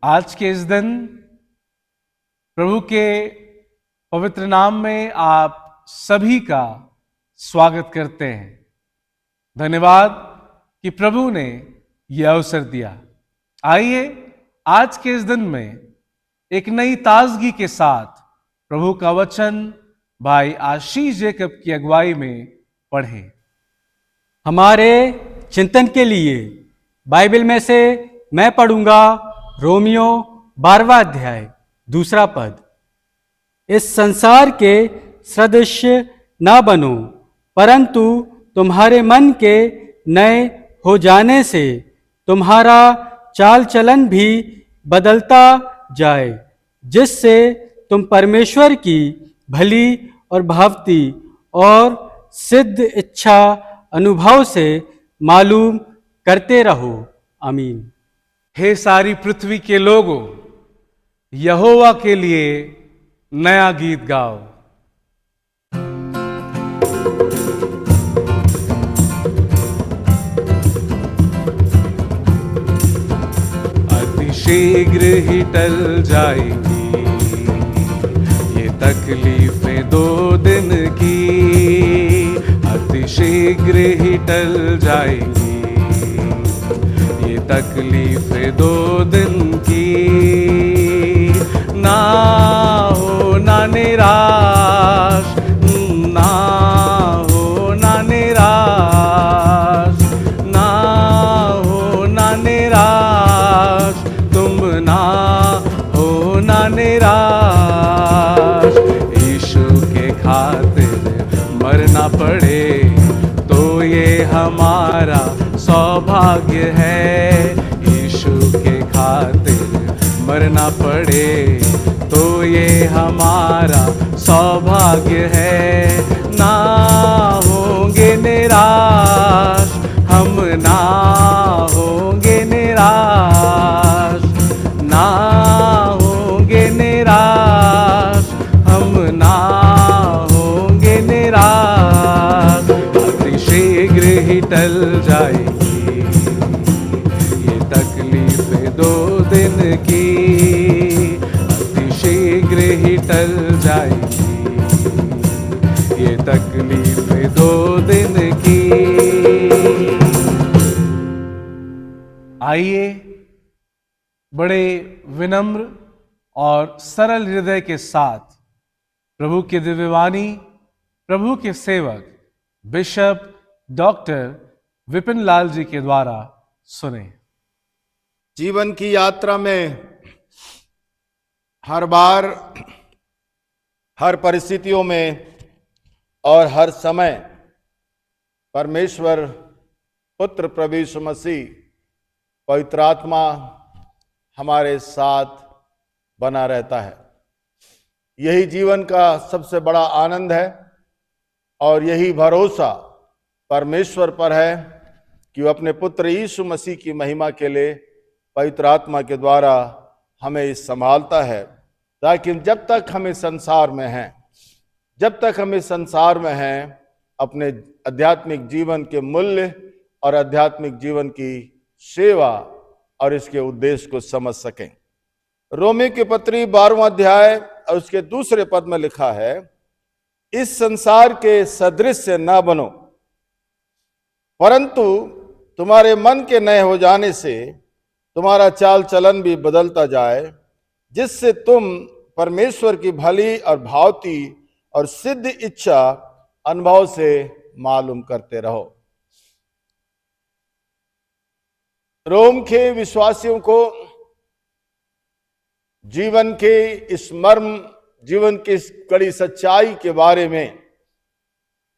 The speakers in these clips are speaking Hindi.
आज के इस दिन प्रभु के पवित्र नाम में आप सभी का स्वागत करते हैं। धन्यवाद कि प्रभु ने यह अवसर दिया। आइए आज के इस दिन में एक नई ताजगी के साथ प्रभु का वचन भाई आशीष जेकब की अगुवाई में पढ़ें। हमारे चिंतन के लिए बाइबल में से मैं पढ़ूंगा रोमियो 12वां अध्याय 2 पद। इस संसार के सदृश न बनो, परंतु तुम्हारे मन के नए हो जाने से तुम्हारा चाल चलन भी बदलता जाए, जिससे तुम परमेश्वर की भली और भावती और सिद्ध इच्छा अनुभव से मालूम करते रहो। आमीन। हे सारी पृथ्वी के लोगों, यहोवा के लिए नया गीत गाओ। अति शीघ्र ही टल जाएंगी ये तकलीफें 2 दिन की, अति शीघ्र ही टल जाएंगी ये तकलीफें 2 दिन की। ना हो ना निराश, ना हो ना निराश, ना हो ना निराश, तुम ना हो ना निराश। यीशु के खातिर मरना पड़े तो ये हमारा सौभाग्य है। यीशु के खातिर मरना पड़े तो ये हमारा सौभाग्य है। ना होंगे निराश, हम ना होंगे निराश, ना होंगे निराश, हम ना होंगे निराश। अति शीघ्र ही टल जाएगी ये तकलीफें 2 दिन की, अति शीघ्र ही टल जाएगी ये तकलीफें 2 दिन की। आइए बड़े विनम्र और सरल हृदय के साथ प्रभु की दिव्यवाणी प्रभु के सेवक बिशप डॉक्टर विपिन लाल जी के द्वारा सुने। जीवन की यात्रा में हर बार, हर परिस्थितियों में और हर समय परमेश्वर पुत्र प्रभु यीशु मसीह पवित्र आत्मा हमारे साथ बना रहता है। यही जीवन का सबसे बड़ा आनंद है और यही भरोसा परमेश्वर पर है कि वो अपने पुत्र यीशु मसीह की महिमा के लिए पवित्र आत्मा के द्वारा हमें संभालता है, ताकि जब तक हमें संसार में हैं, जब तक हमें संसार में हैं, अपने आध्यात्मिक जीवन के मूल्य और आध्यात्मिक जीवन की सेवा और इसके उद्देश्य को समझ सकें। रोमी की पत्री 12वां अध्याय और उसके 2 पद में लिखा है, इस संसार के सदृश न बनो, परंतु तुम्हारे मन के नए हो जाने से तुम्हारा चाल चलन भी बदलता जाए, जिससे तुम परमेश्वर की भली और भावती और सिद्ध इच्छा अनुभव से मालूम करते रहो। रोम के विश्वासियों को जीवन के इस मर्म, जीवन की इस कड़ी सच्चाई के बारे में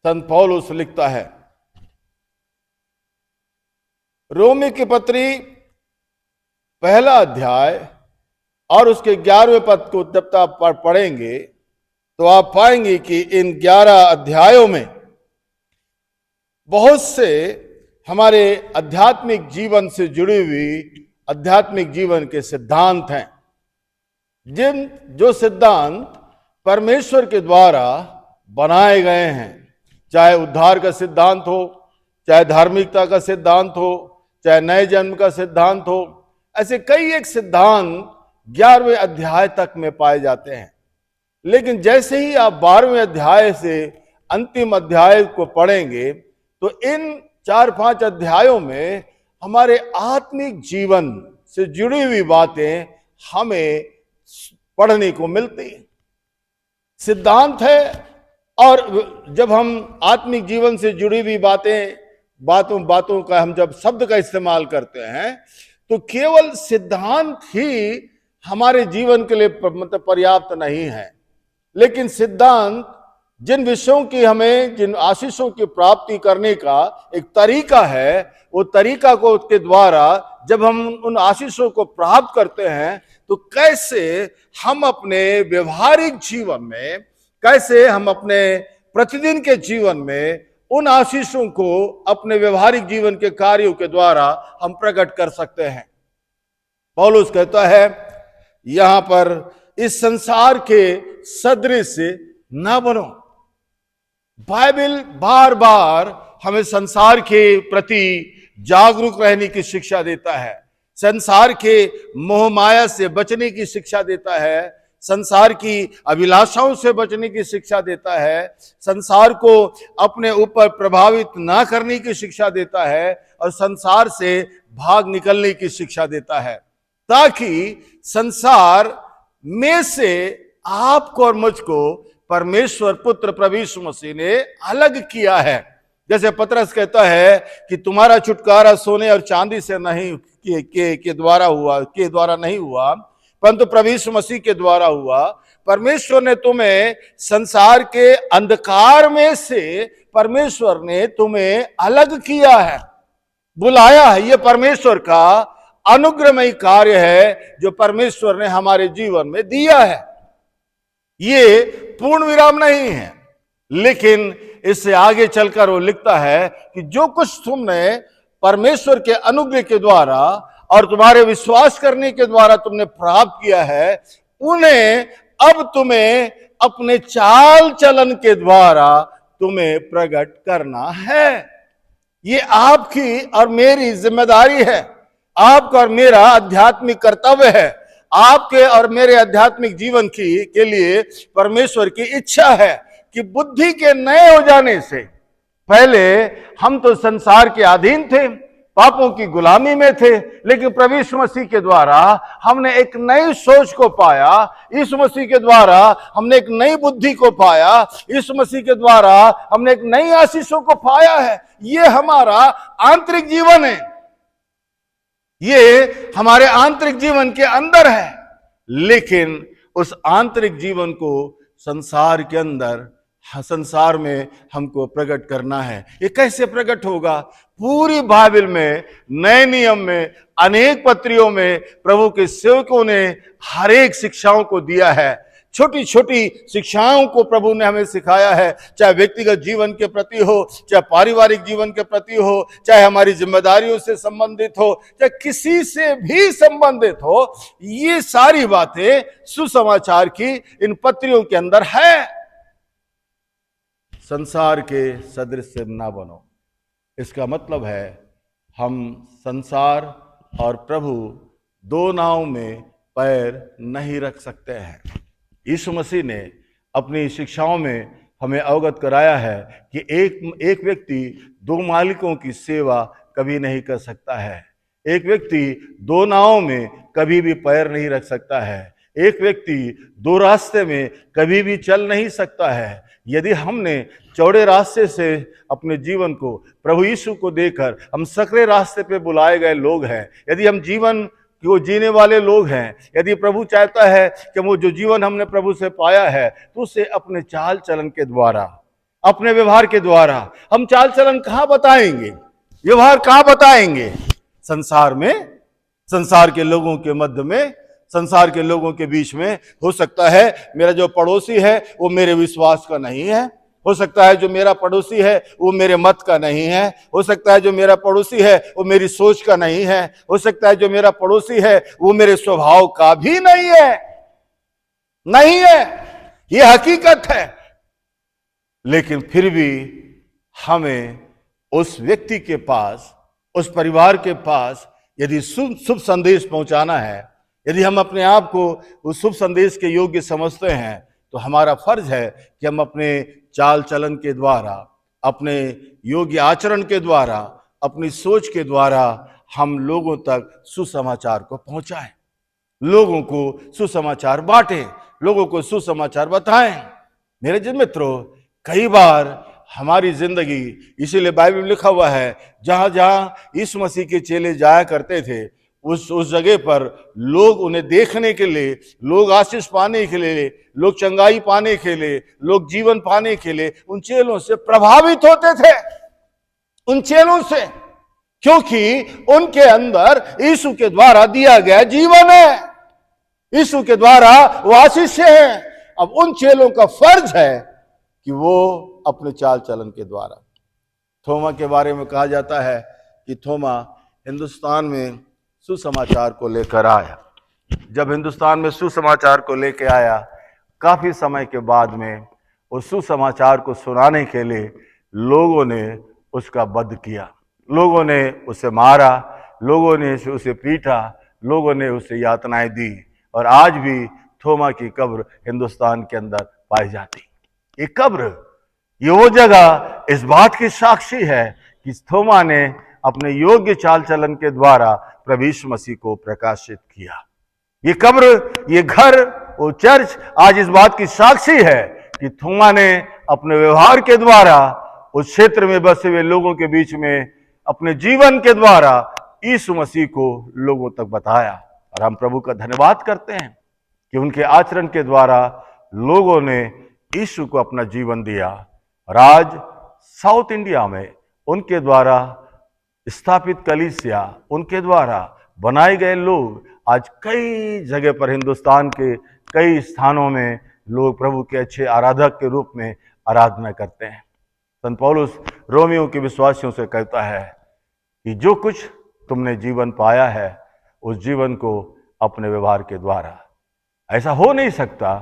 संत पौलुस लिखता है। रोमी की पत्री 1 अध्याय और उसके 11वें पद को जब आप पढ़ेंगे तो आप पाएंगे कि इन 11 अध्यायों में बहुत से हमारे आध्यात्मिक जीवन से जुड़ी हुई आध्यात्मिक जीवन के सिद्धांत हैं, जो सिद्धांत परमेश्वर के द्वारा बनाए गए हैं। चाहे उद्धार का सिद्धांत हो, चाहे धार्मिकता का सिद्धांत हो, चाहे नए जन्म का सिद्धांत हो, ऐसे कई एक सिद्धांत 11वें अध्याय तक में पाए जाते हैं। लेकिन जैसे ही आप 12वें अध्याय से अंतिम अध्याय को पढ़ेंगे तो इन 4-5 अध्यायों में हमारे आत्मिक जीवन से जुड़ी हुई बातें हमें पढ़ने को मिलती हैं। सिद्धांत है, और जब हम आत्मिक जीवन से जुड़ी हुई बातों का हम जब शब्द का इस्तेमाल करते हैं तो केवल सिद्धांत ही हमारे जीवन के लिए मतलब पर्याप्त नहीं है, लेकिन सिद्धांत जिन विषयों की हमें, जिन आशीषों की प्राप्ति करने का एक तरीका है, वो तरीका को उसके द्वारा जब हम उन आशीषों को प्राप्त करते हैं तो कैसे हम अपने व्यवहारिक जीवन में, कैसे हम अपने प्रतिदिन के जीवन में उन आशीषों को अपने व्यवहारिक जीवन के कार्यों के द्वारा हम प्रकट कर सकते हैं। पौलुस कहता है यहां पर, इस संसार के सदृश न बनो। बाइबल बार बार हमें संसार के प्रति जागरूक रहने की शिक्षा देता है, संसार के मोह माया से बचने की शिक्षा देता है, संसार की अभिलाषाओं से बचने की शिक्षा देता है, संसार को अपने ऊपर प्रभावित ना करने की शिक्षा देता है और संसार से भाग निकलने की शिक्षा देता है, ताकि संसार में से आपको और मुझको परमेश्वर पुत्र प्रभु यीशु मसीह ने अलग किया है। जैसे पतरस कहता है कि तुम्हारा छुटकारा सोने और चांदी से नहीं के द्वारा नहीं हुआ, परंतु प्रभु यीशु मसीह के द्वारा हुआ। परमेश्वर ने तुम्हें संसार के अंधकार में से परमेश्वर ने तुम्हें अलग किया है, बुलाया है। यह परमेश्वर का अनुग्रहमय कार्य है जो परमेश्वर ने हमारे जीवन में दिया है। ये पूर्ण विराम नहीं है, लेकिन इससे आगे चलकर वो लिखता है कि जो कुछ तुमने परमेश्वर के अनुग्रह के द्वारा और तुम्हारे विश्वास करने के द्वारा तुमने प्राप्त किया है, उन्हें अब तुम्हें अपने चाल चलन के द्वारा तुम्हें प्रकट करना है। ये आपकी और मेरी जिम्मेदारी है, आपका और मेरा आध्यात्मिक कर्तव्य है। आपके और मेरे आध्यात्मिक जीवन के लिए परमेश्वर की इच्छा है कि बुद्धि के नए हो जाने से पहले हम तो संसार के अधीन थे, पापों की गुलामी में थे, लेकिन प्रभु यीशु मसीह के द्वारा हमने एक नई सोच को पाया। यीशु मसीह के द्वारा हमने एक नई बुद्धि को पाया। यीशु मसीह के द्वारा हमने एक नई आशीषों को पाया है। ये हमारा आंतरिक जीवन है, ये हमारे आंतरिक जीवन के अंदर है, लेकिन उस आंतरिक जीवन को संसार के अंदर, संसार में हमको प्रकट करना है। ये कैसे प्रकट होगा? पूरी बाइबल में, नए नियम में, अनेक पत्रियों में प्रभु के सेवकों ने हर एक शिक्षाओं को दिया है। छोटी छोटी शिक्षाओं को प्रभु ने हमें सिखाया है, चाहे व्यक्तिगत जीवन के प्रति हो, चाहे पारिवारिक जीवन के प्रति हो, चाहे हमारी जिम्मेदारियों से संबंधित हो, चाहे किसी से भी संबंधित हो। ये सारी बातें सुसमाचार की इन पत्रियों के अंदर है। संसार के सदृश से ना बनो, इसका मतलब है हम संसार और प्रभु दो नाव में पैर नहीं रख सकते हैं। यीशु मसीह ने अपनी शिक्षाओं में हमें अवगत कराया है कि एक व्यक्ति दो मालिकों की सेवा कभी नहीं कर सकता है। एक व्यक्ति दो नावों में कभी भी पैर नहीं रख सकता है। एक व्यक्ति दो रास्ते में कभी भी चल नहीं सकता है। यदि हमने चौड़े रास्ते से अपने जीवन को, प्रभु यीशु को देकर हम सकरे रास्ते पे बुलाए गए लोग हैं, यदि हम जीवन वो जीने वाले लोग हैं, यदि प्रभु चाहता है कि वो जो जीवन हमने प्रभु से पाया है तो उसे अपने चाल चलन के द्वारा, अपने व्यवहार के द्वारा, हम चाल चलन कहाँ बताएंगे, व्यवहार कहाँ बताएंगे? संसार में, संसार के लोगों के मध्य में, संसार के लोगों के बीच में। हो सकता है मेरा जो पड़ोसी है वो मेरे विश्वास का नहीं है, हो सकता है जो मेरा पड़ोसी है वो मेरे मत का नहीं है, हो सकता है जो मेरा पड़ोसी है वो मेरी सोच का नहीं है, हो सकता है जो मेरा पड़ोसी है वो मेरे स्वभाव का भी नहीं है, ये हकीकत है। लेकिन फिर भी हमें उस व्यक्ति के पास, उस परिवार के पास यदि शुभ संदेश पहुंचाना है, यदि हम अपने आप को उस शुभ संदेश के योग्य समझते हैं, तो हमारा फर्ज है कि हम अपने चाल चलन के द्वारा, अपने योग्य आचरण के द्वारा, अपनी सोच के द्वारा हम लोगों तक सुसमाचार को पहुंचाएं, लोगों को सुसमाचार बांटें, लोगों को सुसमाचार बताएं। मेरे जिन मित्रों, कई बार हमारी जिंदगी, इसीलिए बाइबल में लिखा हुआ है, जहां जहां यीशु मसीह के चेले जाया करते थे, उस जगह पर लोग उन्हें देखने के लिए, लोग आशीष पाने के लिए, लोग चंगाई पाने के लिए, लोग जीवन पाने के लिए उन चेलों से प्रभावित होते थे, उन चेलों से, क्योंकि उनके अंदर यीशु के द्वारा दिया गया जीवन है, यीशु के द्वारा वो आशीष है। अब उन चेलों का फर्ज है कि वो अपने चाल चलन के द्वारा, थोमा के बारे में कहा जाता है कि थोमा हिंदुस्तान में सुसमाचार को लेकर आया। जब हिंदुस्तान में सुसमाचार को लेकर आया, काफी समय के बाद में उस सुसमाचार को सुनाने के लिए लोगों ने उसका वध किया, लोगों ने उसे मारा, लोगों ने उसे पीटा, लोगों ने उसे यातनाएं दी, और आज भी थोमा की कब्र हिंदुस्तान के अंदर पाई जाती। ये कब्र, ये वो जगह इस बात की साक्षी है कि थोमा ने अपने योग्य चाल चलन के द्वारा प्रभु यीशु मसीह को प्रकाशित किया। ये कब्र, ये घर, वो चर्च आज इस बात की साक्षी है कि थोमा ने अपने व्यवहार के द्वारा उस क्षेत्र में बसे हुए लोगों के बीच में अपने जीवन के द्वारा यीशु मसीह को लोगों तक बताया। और हम प्रभु का धन्यवाद करते हैं कि उनके आचरण के द्वारा लोगों ने यीशु को अपना जीवन दिया। और आज साउथ इंडिया में उनके द्वारा स्थापित कलीसिया, उनके द्वारा बनाए गए लोग आज कई जगह पर, हिंदुस्तान के कई स्थानों में लोग प्रभु के अच्छे आराधक के रूप में आराधना करते हैं। संत पौलुस रोमियो के विश्वासियों से कहता है कि जो कुछ तुमने जीवन पाया है, उस जीवन को अपने व्यवहार के द्वारा, ऐसा हो नहीं सकता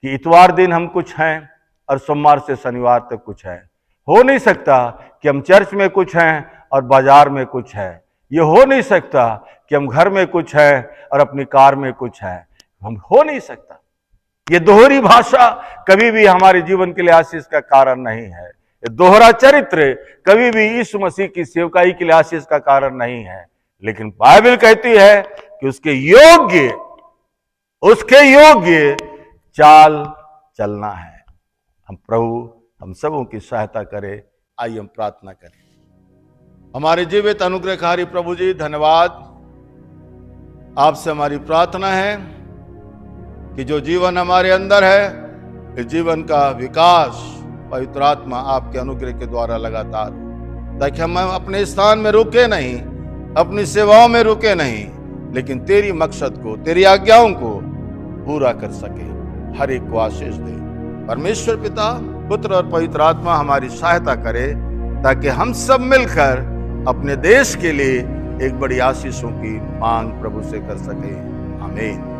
कि इतवार दिन हम कुछ हैं और सोमवार से शनिवार तक कुछ हैं। हो नहीं सकता कि हम चर्च में कुछ हैं और बाजार में कुछ है। ये हो नहीं सकता कि हम घर में कुछ है और अपनी कार में कुछ है। हम हो नहीं सकता। ये दोहरी भाषा कभी भी हमारे जीवन के लिए आशीष का कारण नहीं है। ये दोहरा चरित्र कभी भी यीशु मसीह की सेवकाई के लिए आशीष का कारण नहीं है। लेकिन बाइबल कहती है कि उसके योग्य चाल चलना है। हम प्रभु हम सबों की सहायता करे। आइए हम प्रार्थना करें। हमारे जीवित अनुग्रहकारी प्रभु जी, धन्यवाद। आपसे हमारी प्रार्थना है कि जो जीवन हमारे अंदर है, इस जीवन का विकास पवित्र आत्मा आपके अनुग्रह के द्वारा लगातार, ताकि हम अपने स्थान में रुके नहीं, अपनी सेवाओं में रुके नहीं, लेकिन तेरी मकसद को, तेरी आज्ञाओं को पूरा कर सके। हर एक को आशीष दे। परमेश्वर पिता, पुत्र और पवित्र आत्मा हमारी सहायता करे, ताकि हम सब मिलकर अपने देश के लिए एक बड़ी आशीषों की मांग प्रभु से कर सके। आमीन।